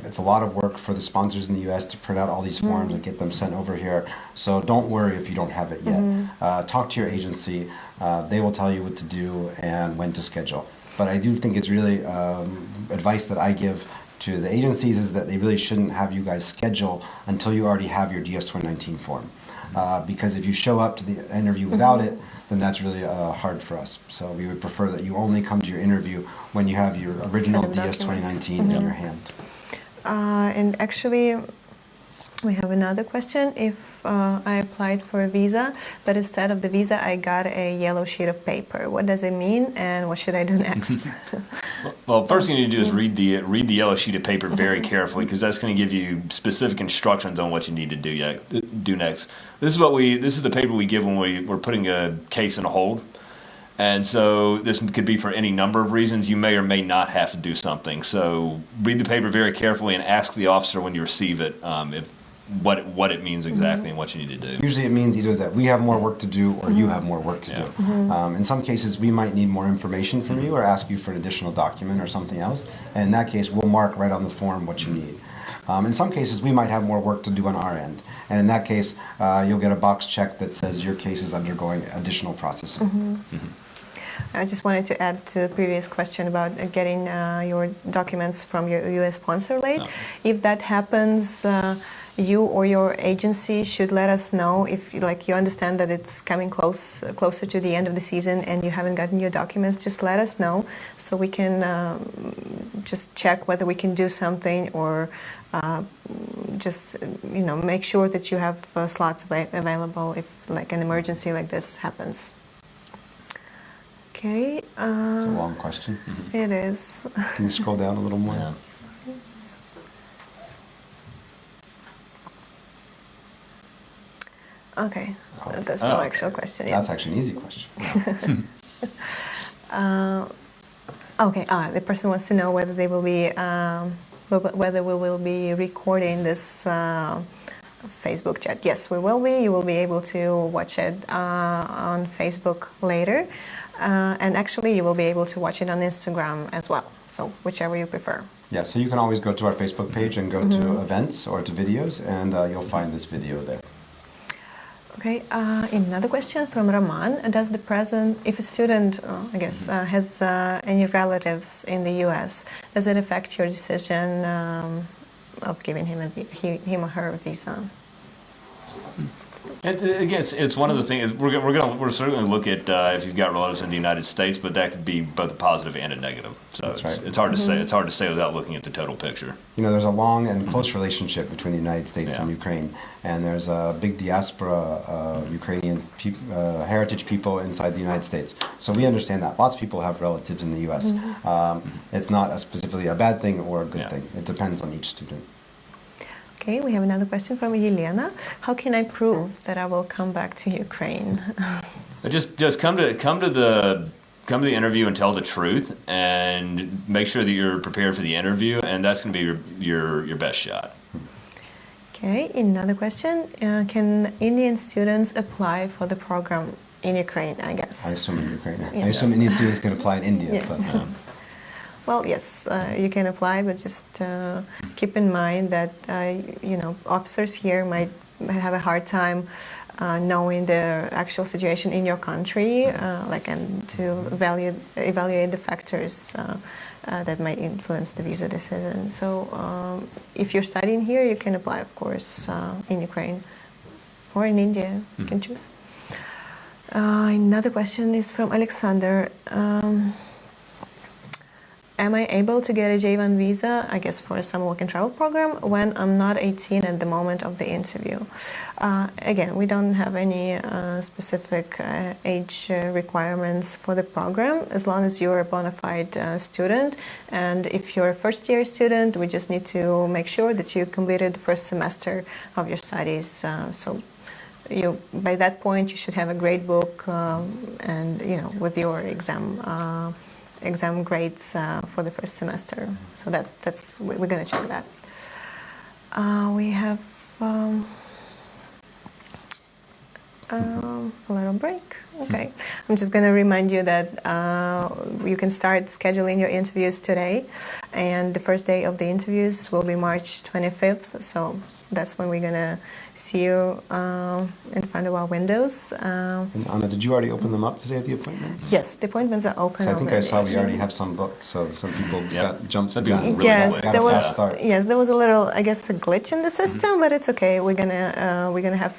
It's a lot of work for the sponsors in the U.S. to print out all these forms and get them sent over here. So don't worry if you don't have it yet. Talk to your agency. They will tell you what to do and when to schedule. But I do think it's really advice that I give to the agencies is that they really shouldn't have you guys schedule until you already have your DS 2019 form. Because if you show up to the interview without it, then that's really hard for us. So we would prefer that you only come to your interview when you have your original DS 2019 in your hand. And actually, we have another question. If I applied for a visa, but instead of the visa, I got a yellow sheet of paper. What does it mean, and what should I do next? Well, first thing you need to do is read the yellow sheet of paper very carefully, because that's going to give you specific instructions on what you need to do next. This is the paper we give when we're putting a case in a hold. And so this could be for any number of reasons. You may or may not have to do something. So read the paper very carefully and ask the officer when you receive it what it means exactly and what you need to do. Usually it means either that we have more work to do or you have more work to do. In some cases, we might need more information from you or ask you for an additional document or something else. And in that case, we'll mark right on the form what you need. In some cases, we might have more work to do on our end. And in that case, you'll get a box check that says your case is undergoing additional processing. I just wanted to add to the previous question about getting your documents from your U.S. sponsor late. If that happens, you or your agency should let us know if you understand that it's coming closer to the end of the season and you haven't gotten your documents. Just let us know so we can just check whether we can do something or just make sure that you have slots available if an emergency like this happens. Okay. It's a long question. It is. Can you scroll down a little more? Yeah. Okay, that's no actual question. Yeah. That's actually an easy question. Okay, the person wants to know whether they will be, whether we will be recording this Facebook chat. Yes, we will be. You will be able to watch it on Facebook later, and actually you will be able to watch it on Instagram as well. So whichever you prefer. Yeah, so you can always go to our Facebook page and go to events or to videos, and you'll find this video there. Okay, another question from Roman. Does the president, if a student, has any relatives in the U.S., does it affect your decision of giving him or her a visa? And again, it's one of the things. We're certainly look at if you've got relatives in the United States, but that could be both a positive and a negative. So it's hard to say. It's hard to say without looking at the total picture. There's a long and close relationship between the United States and Ukraine, and there's a big diaspora of Ukrainian heritage people inside the United States. So we understand that. Lots of people have relatives in the U.S. It's not specifically a bad thing or a good thing. It depends on each student. Okay, we have another question from Yelena. How can I prove that I will come back to Ukraine? Just come to the interview and tell the truth, and make sure that you're prepared for the interview, and that's going to be your best shot. Okay, another question. Can Indian students apply for the program in Ukraine, I guess? I assume in Ukraine. Yes. I assume Indian students can apply in India. Yeah. But, well, yes, you can apply, but just keep in mind that officers here might have a hard time knowing the actual situation in your country, and to evaluate the factors that might influence the visa decision. So, if you're studying here, you can apply, of course, in Ukraine or in India. You can choose. Another question is from Alexander. am I able to get a J1 visa, I guess for a summer work and travel program, when I'm not 18 at the moment of the interview? Again, we don't have any specific age requirements for the program, as long as you're a bona fide student. And if you're a first-year student, we just need to make sure that you completed the first semester of your studies. So by that point, you should have a grade book and, with your exam grades for the first semester. So we're going to check that. We have a little break. Okay. I'm just going to remind you that you can start scheduling your interviews today, and the first day of the interviews will be March 25th. So that's when we're going to see you in front of our windows. And Anna, did you already open them up today at the appointments? Yes, the appointments are open. So I think already. I saw we already have some booked, so some people jumped the gun. Really Yes, quick. there was. Start. Yes, there was a little, I guess, a glitch in the system, but it's okay. We're gonna have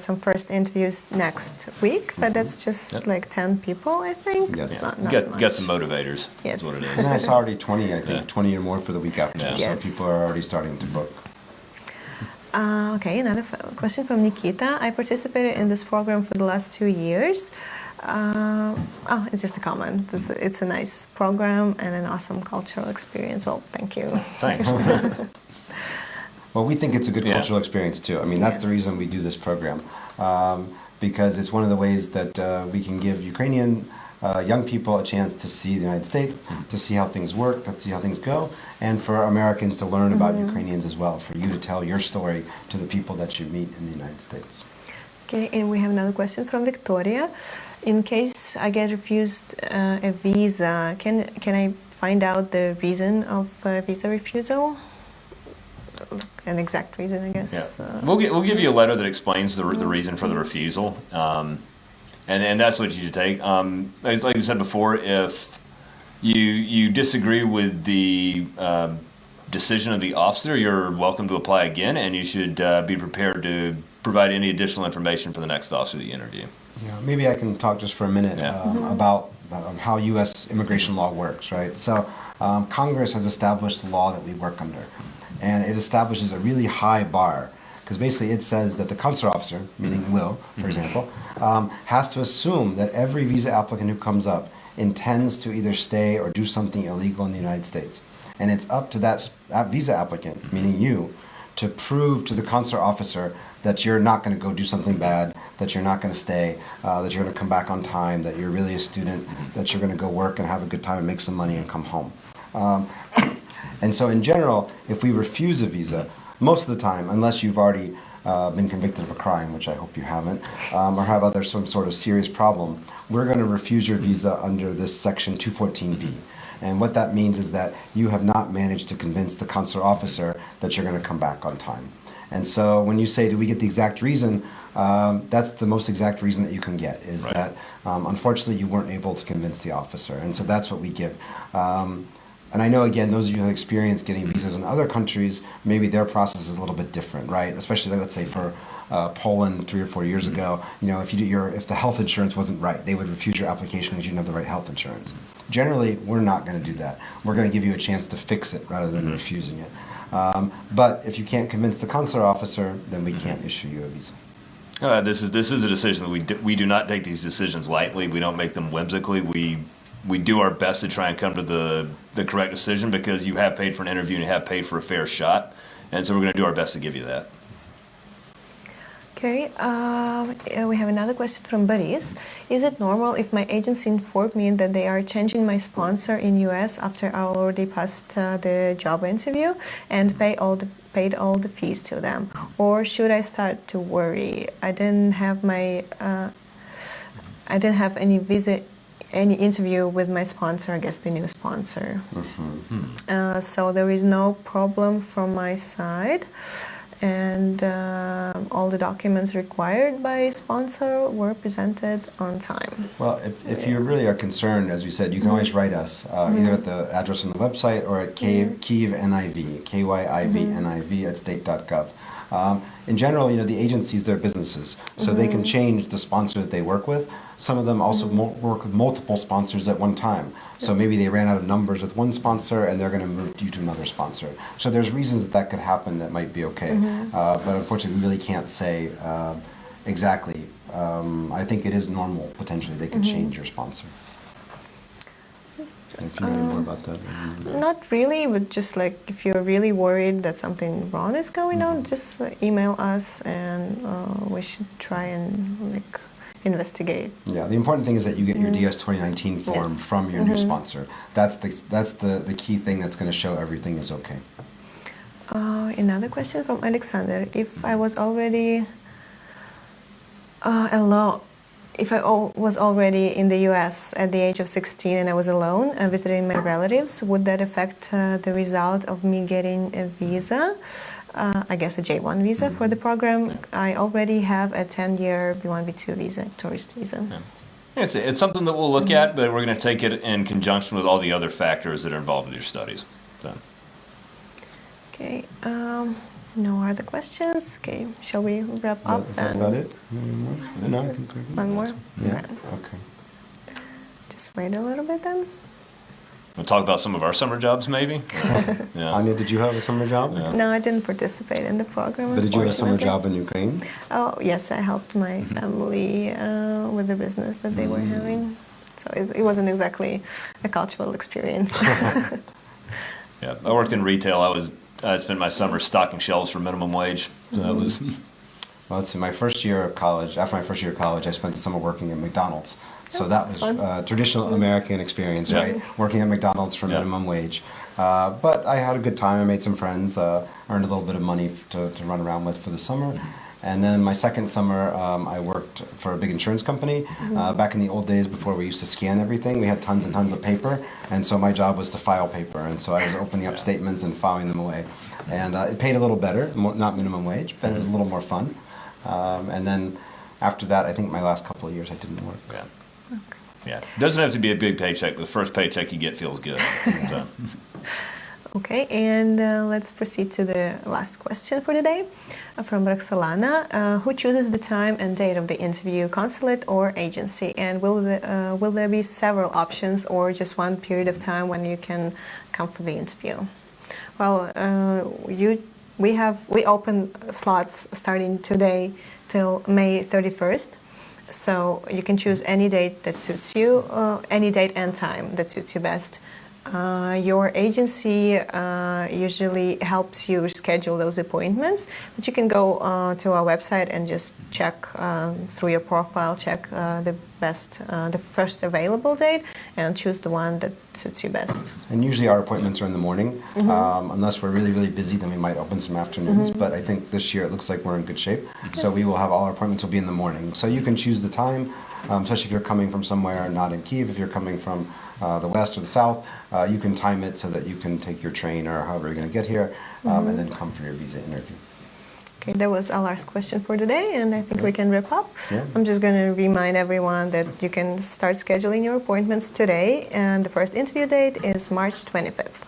some first interviews next week, but that's just like 10 people, I think. Yes. It's not much. Get some motivators. Yes. That's what it And I is. saw already 20, I think, 20 or more for the week after. Yeah. Yes. So people are already starting to book. Okay, another question from Nikita. I participated in this program for the last 2 years. It's just a comment. It's a nice program and an awesome cultural experience. Well, thank you. Thanks. Well, we think it's a good cultural experience too. I mean, that's the Yes. reason we do this program, because it's one of the ways that we can give Ukrainian young people a chance to see the United States, to see how things work, to see how things go, and for Americans to learn about Ukrainians as well, for you to tell your story to the people that you meet in the United States. Okay, and we have another question from Victoria. In case I get refused a visa, can I find out the reason of visa refusal? An exact reason, I guess. Yeah. We'll give you a letter that explains the reason for the refusal, and that's what you should take. Like I said before, if you disagree with the decision of the officer, you're welcome to apply again, and you should be prepared to provide any additional information for the next officer that you interview. Yeah, maybe I can talk just for a minute about how U.S. immigration law works, right? So Congress has established the law that we work under, and it establishes a really high bar, because basically it says that the consular officer, meaning Will, for example, has to assume that every visa applicant who comes up intends to either stay or do something illegal in the United States. And it's up to that visa applicant, meaning you, to prove to the consular officer that you're not going to go do something bad, that you're not going to stay, that you're going to come back on time, that you're really a student, that you're going to go work and have a good time and make some money and come home. And so in general, if we refuse a visa, most of the time, unless you've already been convicted of a crime, which I hope you haven't, or have some sort of serious problem, we're going to refuse your visa under this section 214B. And what that means is that you have not managed to convince the consular officer that you're going to come back on time. And so when you say, do we get the exact reason, that's the most exact reason that you can get, is that unfortunately you weren't able to convince the officer. And so that's what we give. And I know, again, those of you who have experienced getting visas in other countries, maybe their process is a little bit different, right? Especially, let's say, for Poland 3 or 4 years ago, if the health insurance wasn't right, they would refuse your application because you didn't have the right health insurance. Generally, we're not going to do that. We're going to give you a chance to fix it rather than refusing it. But if you can't convince the consular officer, then we can't issue you a visa. This is a decision that we do not take these decisions lightly. We don't make them whimsically. We do our best to try and come to the correct decision, because you have paid for an interview and you have paid for a fair shot. And so we're going to do our best to give you that. Okay, we have another question from Boris. Is it normal if my agency informed me that they are changing my sponsor in US after I already passed the job interview and paid all the fees to them? Or should I start to worry? I didn't have any interview with my sponsor, I guess the new sponsor. So there is no problem from my side. And all the documents required by sponsor were presented on time. Well, if you really are concerned, as we said, you can always write us, either at the address on the website or at Kyiv NIV, KYIV NIV at state.gov. In general, the agencies, they're businesses, so they can change the sponsor that they work with. Some of them also work with multiple sponsors at one time. So maybe they ran out of numbers with one sponsor and they're going to move you to another sponsor. So there's reasons that could happen that might be okay. But unfortunately, we really can't say exactly. I think it is normal, potentially, they could change your sponsor. If you know any more about that. Not really, but just like if you're really worried that something wrong is going on, just email us and we should try and investigate. Yeah, the important thing is that you get your DS 2019 form from your new sponsor. That's the key thing that's going to show everything is okay. Another question from Alexander. If I was already alone, if I was already in the U.S. at the age of 16 and I was alone visiting my relatives, would that affect the result of me getting a visa? I guess a J1 visa for the program. I already have a 10-year B1, B2 visa, tourist visa. Yeah. It's something that we'll look at, but we're going to take it in conjunction with all the other factors that are involved with your studies. So. Okay. No other questions? Okay, shall we wrap up? Is that about it? No, I think we're good. One more? Yeah, okay. Just wait a little bit then. We'll talk about some of our summer jobs, maybe? Yeah. Anya, did you have a summer job? Yeah. No, I didn't participate in the program. But did you have a summer unfortunately. job in Ukraine? Oh, yes, I helped my family with the business that they were having. So it wasn't exactly a cultural experience. Yeah, I worked in retail. I spent my summer stocking shelves for minimum wage. So that was. Well, let's see, my first year of college, after my first year of college, I spent the summer working at McDonald's. So that was a traditional American experience, right? Working at McDonald's for minimum wage. But I had a good time. I made some friends, earned a little bit of money to run around with for the summer. And then my second summer, I worked for a big insurance company. Back in the old days, before we used to scan everything, we had tons and tons of paper. And so my job was to file paper. And so I was opening up statements and filing them away. And it paid a little better, not minimum wage, but it was a little more fun. And then after that, I think my last couple of years, I didn't work. Yeah. Yeah. It doesn't have to be a big paycheck, but the first paycheck you get feels good. So. Okay, and let's proceed to the last question for today from Roxalana. Who chooses the time and date of the interview, consulate or agency? And will there be several options or just one period of time when you can come for the interview? Well, we open slots starting today till May 31st. So you can choose any date that suits you, any date and time that suits you best. Your agency usually helps you schedule those appointments, but you can go to our website and just check through your profile, check the first available date, and choose the one that suits you best. And usually our appointments are in the morning. Unless we're really, really busy, then we might open some afternoons. But I think this year it looks like we're in good shape. So we will have all our appointments will be in the morning. So you can choose the time, especially if you're coming from somewhere not in Kiev. If you're coming from the west or the south, you can time it so that you can take your train or however you're going to get here, and then come for your visa interview. Okay, that was our last question for today, and I think we can wrap up. Yeah. I'm just going to remind everyone that you can start scheduling your appointments today, and the first interview date is March 25th.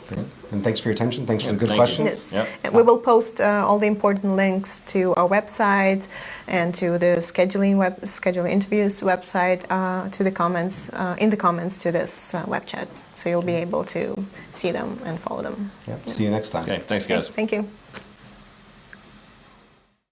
Great. And thanks for your attention. Thanks for the good thank you. questions. Yes, and we will post all the important links to our website and to the scheduling interviews website to the comments in the comments to this web chat, so you'll be able to see them and follow them. Yeah. See you next time. Okay, thanks, guys. Thank you.